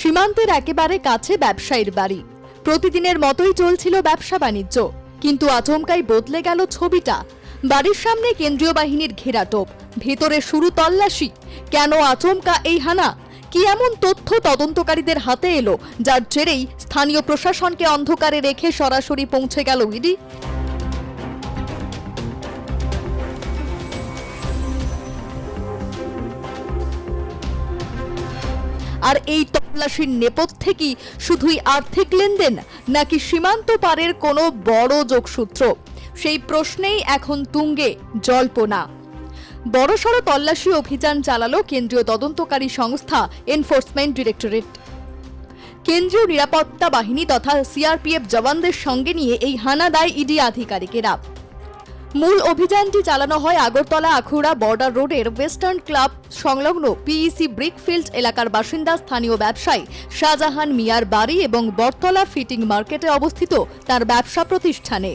সীমান্তের একেবারে কাছে ব্যবসায়ীর বাড়ি। প্রতিদিনের মতোই চলছিল ব্যবসা বাণিজ্য, কিন্তু আচমকাই বদলে গেল ছবিটা। বাড়ির সামনে কেন্দ্রীয় বাহিনীর ঘেরাটোপ, ভেতরে শুরু তল্লাশি। কেন আচমকা এই হানা? কি এমন তথ্য তদন্তকারীদের হাতে এলো যার জেরেই স্থানীয় প্রশাসনকে অন্ধকারে রেখে সরাসরি পৌঁছে গেল ইডি? আর এই তল্লাশির নেপথ্যে কি শুধুই আর্থিক লেনদেন, নাকি সীমান্ত পারের কোনো বড় যোগসূত্র? সেই প্রশ্নেই এখন তুঙ্গে জল্পনা। বড়সড় তল্লাশি অভিযান চালালো কেন্দ্রীয় তদন্তকারী সংস্থা এনফোর্সমেন্ট ডিরেক্টরেট। কেন্দ্রীয় নিরাপত্তা বাহিনী তথা সিআরপিএফ জওয়ানদের সঙ্গে নিয়ে এই হানা দেয় ইডি আধিকারিকেরা। মূল অভিযানটি চালানো হয় আগরতলা আখুড়া বর্ডার রোডের ওয়েস্টার্ন ক্লাব সংলগ্ন পিইসি ব্রিকফিল্ড এলাকার বাসিন্দা স্থানীয় ব্যবসায়ী শাহজাহান মিয়ার বাড়ি এবং বটতলা ফিটিং মার্কেটে অবস্থিত তার ব্যবসা প্রতিষ্ঠানে।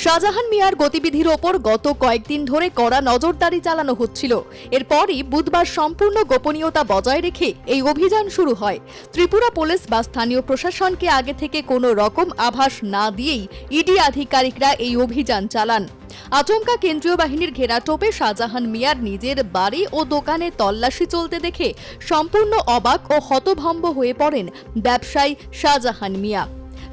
শাহজাহান মিয়ার গতিবিধির ওপর গত কয়েকদিন ধরে কড়া নজরদারি চালানো হচ্ছিল। এরপরই বুধবার সম্পূর্ণ গোপনীয়তা বজায় রেখে এই অভিযান শুরু হয়। ত্রিপুরা পুলিশ বা স্থানীয় প্রশাসনকে আগে থেকে কোনো রকম আভাস না দিয়েই ইডি আধিকারিকরা এই অভিযান চালান। আচমকা কেন্দ্রীয় বাহিনীর ঘেরাটোপে শাহজাহান মিয়ার নিজের বাড়ি ও দোকানে তল্লাশি চলতে দেখে সম্পূর্ণ অবাক ও হতভম্ব হয়ে পড়েন ব্যবসায়ী শাহজাহান মিয়া।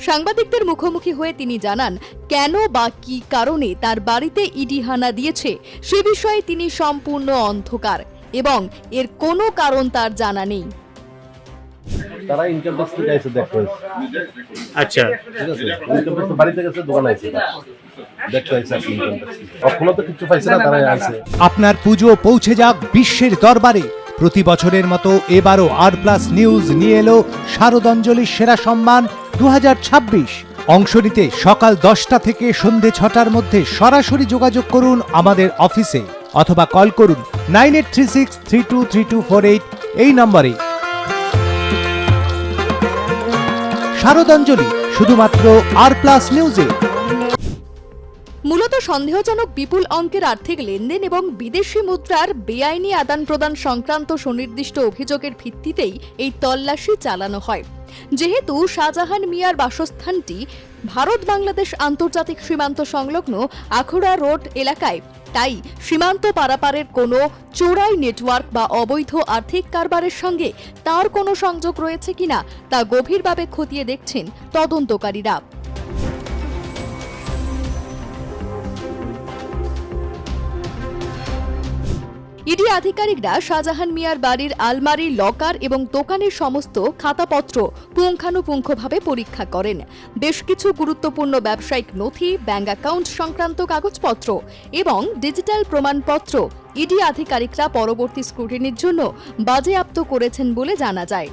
সাংবাদিকদের মুখোমুখি হয়ে তিনি জানান কেন বা কি কারণে তার বাড়িতে ইডি হানা দিয়েছে সে বিষয়ে তিনি সম্পূর্ণ অন্ধকার এবং এর কোনো কারণ তার জানা নেই। তারা ইনকাম ট্যাক্স থেকে এসে দেখতে আচ্ছা, ঠিক আছে, ইনকাম ট্যাক্স বাড়িতে গেছে, দোকানে আছে দেখতে আইছে আপনি ইনকাম ট্যাক্স কখনো তো কিছু পাইছে না, তারা আছে। আপনার পুজো পৌঁছে যাক বিশ্বের দরবারে। প্রতি বছরের মতো এবারও আর+ নিউজ নিয়ে এলো শারদাঞ্জলির সেরা সম্মান 2026। অংশ নিতে সকাল 10টা থেকে সন্ধে 6টার মধ্যে সরাসরি যোগাযোগ করুন আমাদের অফিসে অথবা কল করুন 9836323248 এই নম্বরে। শারদাঞ্জলি শুধুমাত্র আর+ নিউজে। মূলত সন্দেহজনক বিপুল অঙ্কের আর্থিক লেনদেন এবং বিদেশি মুদ্রার বেআইনি আদান প্রদান সংক্রান্ত সুনির্দিষ্ট অভিযোগের ভিত্তিতেই এই তল্লাশি চালানো হয়। যেহেতু শাহজাহান মিয়ার বাসস্থানটি ভারত বাংলাদেশ আন্তর্জাতিক সীমান্ত সংলগ্ন আখুড়া রোড এলাকায়, তাই সীমান্ত পারাপারের কোনো চোরাই নেটওয়ার্ক বা অবৈধ আর্থিক কারবারের সঙ্গে তার কোনো সংযোগ রয়েছে কিনা তা গভীরভাবে খতিয়ে দেখছেন তদন্তকারীরা। ইডি আধিকারিকরা শাহজাহান মিয়ার বাড়ির আলমারি, লকার এবং দোকানের সমস্ত খাতাপত্র পুঙ্খানুপুঙ্খভাবে পরীক্ষা করেন। বেশ কিছু গুরুত্বপূর্ণ ব্যবসায়িক নথি, ব্যাংক অ্যাকাউন্ট সংক্রান্ত কাগজপত্র এবং ডিজিটাল প্রমাণপত্র ইডি আধিকারিকরা পরবর্তী স্ক্রুটিনির জন্য বাজেয়াপ্ত করেছেন বলে জানা যায়।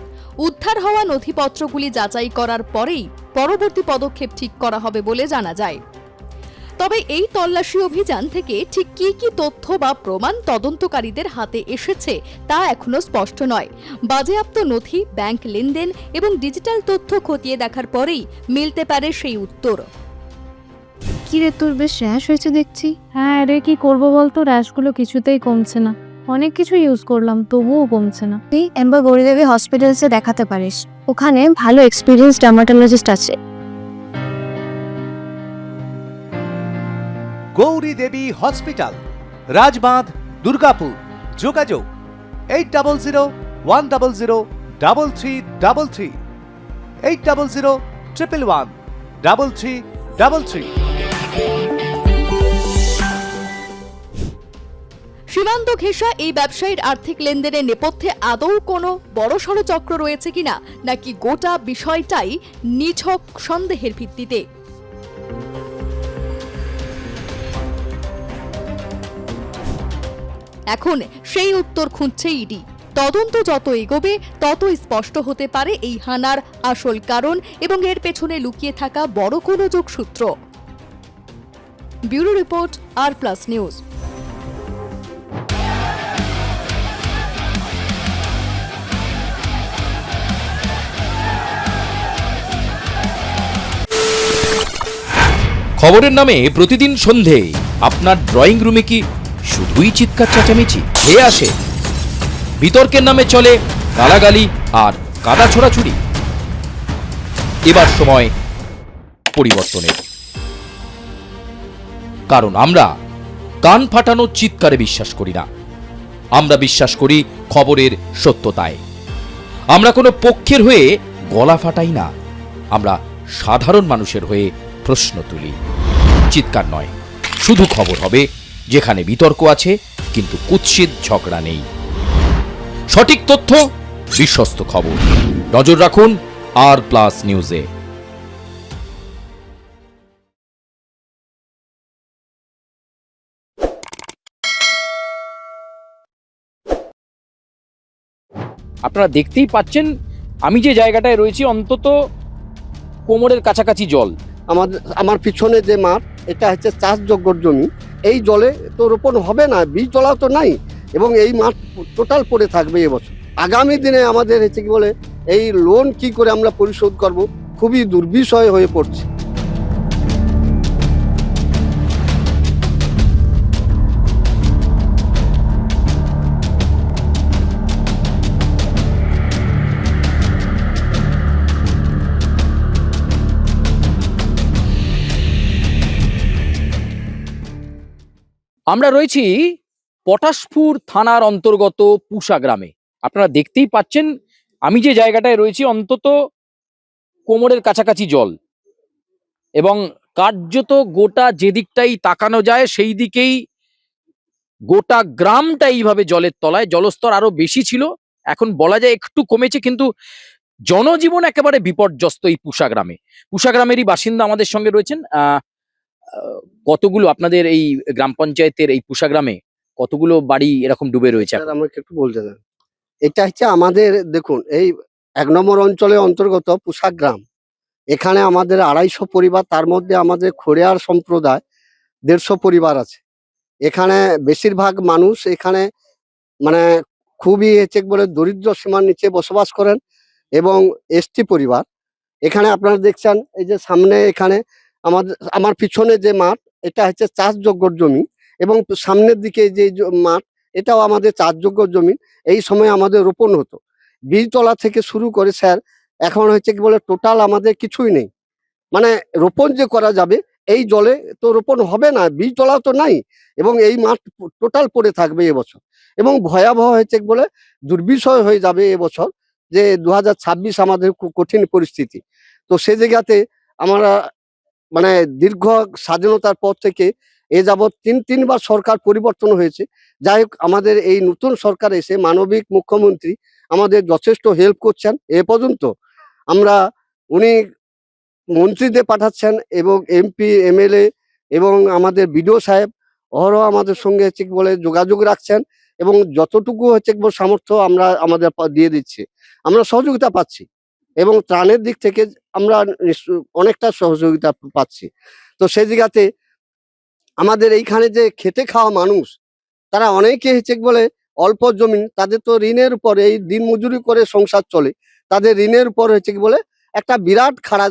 উদ্ধার হওয়া নথিপত্রগুলি যাচাই করার পরেই পরবর্তী পদক্ষেপ ঠিক করা হবে বলে জানা যায়। তবে এই তল্লাশি অভিযান থেকে ঠিক কি কি তথ্য বা প্রমাণ তদন্তকারীদের হাতে এসেছে তা এখনো স্পষ্ট নয়। বাজেয়াপ্ত নথি, ব্যাংক লেনদেন এবং ডিজিটাল তথ্য খতিয়ে দেখার পরেই মিলতে পারে সেই উত্তর। কি রে, তোর বেশ র্যাশ হয়েছে দেখছি। হ্যাঁ রে, কি করবো বলতো, র্যাশগুলো কিছুতেই কমছে না। অনেক কিছু ইউজ করলাম তবুও কমছে না। তুই এম্বার গৌরীদেবী হসপিটালসে দেখাতে পারিস, ওখানে ভালো এক্সপিরিয়েন্স ডার্মাটোলজিস্ট আছে। গৌরী দেবী হসপিটাল, রাজবাঁধ, দুর্গাপুর। যোগাযোগ 8001003333, 8001113333। সীমান্ত ঘেঁষা এই ব্যবসায়ীর আর্থিক লেনদেনের নেপথ্যে আদৌ কোনো বড়সড় চক্র রয়েছে কিনা, নাকি গোটা বিষয়টাই নিছক সন্দেহের ভিত্তিতে? এখন সেই উত্তর খুঁজছে ইডি। তদন্ত যত এগোবে ততই স্পষ্ট হতে পারে এই হানার আসল কারণ এবং এর পেছনে লুকিয়ে থাকা বড় কোনো যোগসূত্র। ব্যুরো রিপোর্ট, আর+ নিউজ। খবরের নামে প্রতিদিন সন্ধে আপনার ড্রয়িং রুমে কি শুধুই চিৎকার চেঁচামেচি? আসে বিতর্কের নামে চলে গালাগালি আর কাদা ছোড়াছুড়ি? এবার সময় পরিবর্তনের, কারণ আমরা কান ফাটানো চিৎকারে বিশ্বাস করি না। আমরা বিশ্বাস করি খবরের সত্যতায়। আমরা কোনো পক্ষের হয়ে গলা ফাটাই না, আমরা সাধারণ মানুষের হয়ে প্রশ্ন তুলি। চিৎকার নয়, শুধু খবর হবে যেখানে বিতর্ক আছে কিন্তু কুৎসিত ঝগড়া নেই। সঠিক তথ্য, বিশ্বস্ত খবর। নজর রাখুন আর+ নিউজে। আপনারা দেখতেই পাচ্ছেন আমি যে জায়গাটায় রয়েছি অন্তত কোমরের কাছাকাছি জল। আমার পিছনে যে মাঠ, এটা হচ্ছে চাষযোগ্য জমি। এই জলে তো রোপণ হবে না, বীজ তলাও তো নাই, এবং এই মাঠ টোটাল পড়ে থাকবে এবছর। আগামী দিনে আমাদের হচ্ছে কি বলে এই লোন কি করে আমরা পরিশোধ করব, খুবই দুর্বিষয় হয়ে পড়ছে। আমরা রয়েছি পটাশপুর থানার অন্তর্গত পুষা গ্রামে। আপনারা দেখতেই পাচ্ছেন আমি যে জায়গাটায় রয়েছি অন্তত কোমরের কাছাকাছি জল, এবং কার্যত গোটা যেদিকটাই তাকানো যায় সেই দিকেই গোটা গ্রামটা এইভাবে জলের তলায়। জলস্তর আরো বেশি ছিল, এখন বলা যায় একটু কমেছে, কিন্তু জনজীবন একেবারে বিপর্যস্ত এই পুষা গ্রামে। পুষা গ্রামেরই বাসিন্দা আমাদের সঙ্গে রয়েছেন। কতগুলো আপনাদের এই গ্রাম পঞ্চায়েতের এই পুষা গ্রামে কতগুলো বাড়ি এরকম ডুবে রয়েছে? স্যার, আমাকে একটু বলতে দেন। এটা হচ্ছে আমাদের, দেখুন, এই 1 নম্বর অঞ্চলের অন্তর্গত পুষা গ্রাম। এখানে আমাদের 250 পরিবার, তার মধ্যে আমাদের খড়িয়ার সম্প্রদায় 150 পরিবার আছে। এখানে বেশিরভাগ মানুষ এখানে মানে খুবই হচ্ছে বলে দরিদ্র সীমার নিচে বসবাস করেন, এবং এসটি পরিবার। এখানে আপনারা দেখছেন এই যে সামনে, এখানে আমার পিছনে যে মাঠ, এটা হচ্ছে চাষযোগ্য জমি, এবং সামনের দিকে যে মাঠ, এটাও আমাদের চাষযোগ্য জমি। এই সময় আমাদের রোপণ হতো, বীজতলা থেকে শুরু করে স্যার এখন হচ্ছে কি বলে টোটাল আমাদের কিছুই নেই। মানে রোপণ যে করা যাবে, এই জলে তো রোপণ হবে না, বীজতলাও তো নাই, এবং এই মাঠ টোটাল পড়ে থাকবে এবছর, এবং ভয়াবহ হচ্ছে কি বলে দুর্বিষয় হয়ে যাবে এবছর, যে 2026 আমাদের খুব কঠিন পরিস্থিতি। তো সে জায়গাতে আমরা মানে দীর্ঘ স্বাধীনতার পর থেকে এ যাবৎ তিনবার সরকার পরিবর্তন হয়েছে। যাই হোক, আমাদের এই নতুন সরকার এসে মানবিক মুখ্যমন্ত্রী আমাদের যথেষ্ট হেল্প করছেন। এ পর্যন্ত আমরা উনি মন্ত্রীদের পাঠাচ্ছেন, এবং এমপি, এমএলএ এবং আমাদের বিডিও সাহেব অহরহ আমাদের সঙ্গে হচ্ছে কি বলে যোগাযোগ রাখছেন, এবং যতটুকু হচ্ছে কি বলে সামর্থ্য আমরা আমাদের দিয়ে দিচ্ছি, আমরা সহযোগিতা পাচ্ছি, এবং ত্রাণের দিক থেকে আমরা অনেকটা সহযোগিতা পাচ্ছি। তো সেই জায়গাতে আমাদের এইখানে যে খেটে খাওয়া মানুষ, তারা অনেকে হচ্ছে কি বলে অল্প জমি, তাদের তো ঋণের উপরে এই দিন মজুরি করে সংসার চলে, তাদের ঋণের উপর হচ্ছে কি বলে একটা বিরাট খাড়া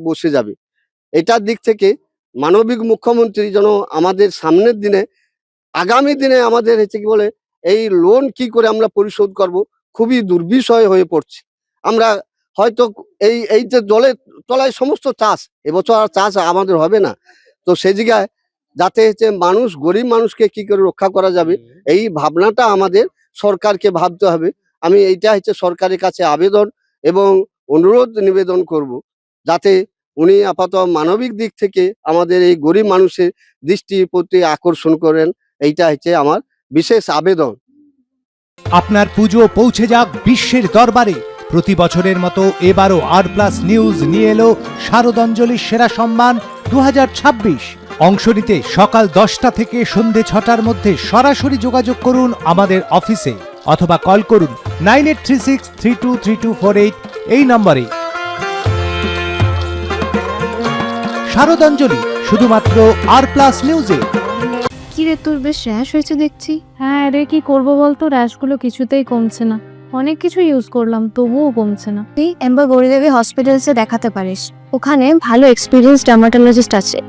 বসে যাবে। এটার দিক থেকে মানবিক মুখ্যমন্ত্রী যেন আমাদের সামনের দিনে, আগামী দিনে আমাদের হচ্ছে কি বলে এই লোন কি করে আমরা পরিশোধ করব, খুবই দুর্বিষয় হয়ে পড়ছে। আমরা হয়তো এই যে জলের তলায় সমস্ত চাষ, এবছর আর চাষ আমাদের হবে না। তো সেই জায়গায় যাতে হচ্ছে মানুষ, গরিব মানুষকে কি করে রক্ষা করা যাবে, এই ভাবনাটা আমাদের সরকারকে ভাবতে হবে। আমি এইটা হচ্ছে সরকারের কাছে আবেদন এবং অনুরোধ নিবেদন করব, যাতে উনি আপাতত মানবিক দিক থেকে আমাদের এই গরিব মানুষের দৃষ্টির প্রতি আকর্ষণ করেন। এইটা হচ্ছে আমার বিশেষ আবেদন। আপনার পুজো পৌঁছে যাক বিশ্বের দরবারে। প্রতি বছরের মতো এবারও আর+ নিউজ নিয়ে এলো শারদাঞ্জলির সেরা সম্মান 2026। অংশ নিতে সকাল 10টা থেকে সন্ধে 6টার মধ্যে সরাসরি যোগাযোগ করুন আমাদের অফিসে, অথবা কল করুন 9836323248 এই নম্বরে। শারদাঞ্জলি শুধুমাত্র আর+ নিউজে। কি রে, তোর বেশ র্যাশ হয়েছে দেখছি। হ্যাঁ রে, কি করব বলতো, র্যাশগুলো কিছুতেই কমছে না। অনেক কিছু ইউজ করলাম, তবুও কমছে না। তুই এম্বার গৌরীদেবী হসপিটালসে দেখাতে পারিস, ওখানে ভালো এক্সপিরিয়েন্স ডার্মাটোলজিস্ট আছে।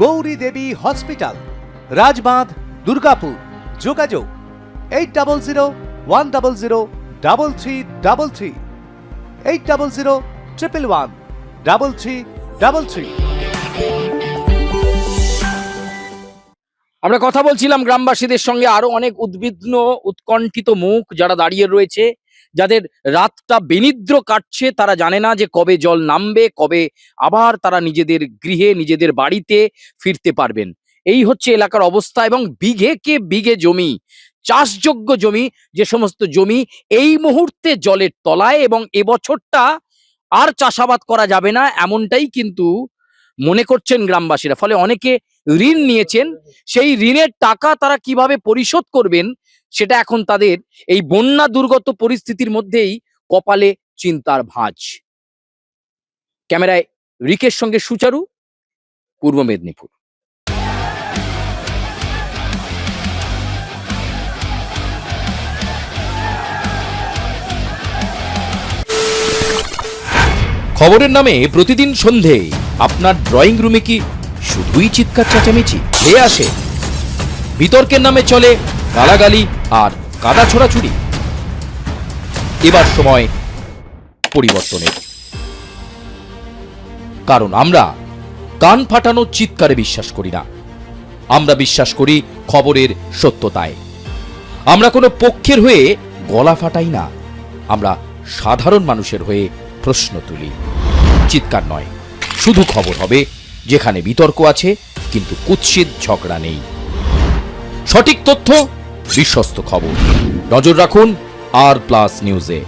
গৌরী দেবী হসপিটাল, রাজবাঁধ, দুর্গাপুর। যোগাযোগ 800-100-3333, 800-111-3333। আমরা কথা বলছিলাম গ্রামবাসীদের সঙ্গে, আরো অনেক উদ্বিগ্ন উৎকণ্ঠিত মুখ যারা দাঁড়িয়ে রয়েছে, যাদের রাতটা বেনিদ্র কাটছে, তারা জানে না যে কবে জল নামবে, কবে আবার তারা নিজেদের গৃহে নিজেদের বাড়িতে ফিরতে পারবেন। এই হচ্ছে এলাকার অবস্থা। এবং বিঘেকে বিঘে জমি, চাষযোগ্য জমি, যে সমস্ত জমি এই মুহূর্তে জলের তলায়, এবং এবছরটা আর চাষাবাদ করা যাবে না এমনটাই কিন্তু মনে করছেন গ্রামবাসীরা। ফলে অনেকে ঋণ নিয়েছেন, সেই ঋণের টাকা তারা কিভাবে পরিশোধ করবেন সেটা এখন তাদের এই বন্যা দুর্গত পরিস্থিতির মধ্যেই কপালে চিন্তার ভাঁজ। ক্যামেরায় রিকের সঙ্গে সুচারু, পূর্ব মেদিনীপুর। খবরের নামে প্রতিদিন সন্ধে আপনার ড্রয়িং রুমে কি শুধুই চিৎকার চেঁচামেচি হয়ে আসে? বিতর্কের নামে চলে গালাগালি আর কাদা ছোড়াছুড়ি। এবার সময় পরিবর্তনের, কারণ আমরা কান ফাটানো চিৎকারে বিশ্বাস করি না। আমরা বিশ্বাস করি খবরের সত্যতায়। আমরা কোনো পক্ষের হয়ে গলা ফাটাই না, আমরা সাধারণ মানুষের হয়ে প্রশ্ন তুলি। চিৎকার নয়, শুধু খবর হবে যেখানে বিতর্ক আছে কিন্তু কুৎসিত ঝগড়া নেই। সঠিক তথ্য, বিশ্বস্ত খবর। নজর রাখুন আর প্লাস নিউজে।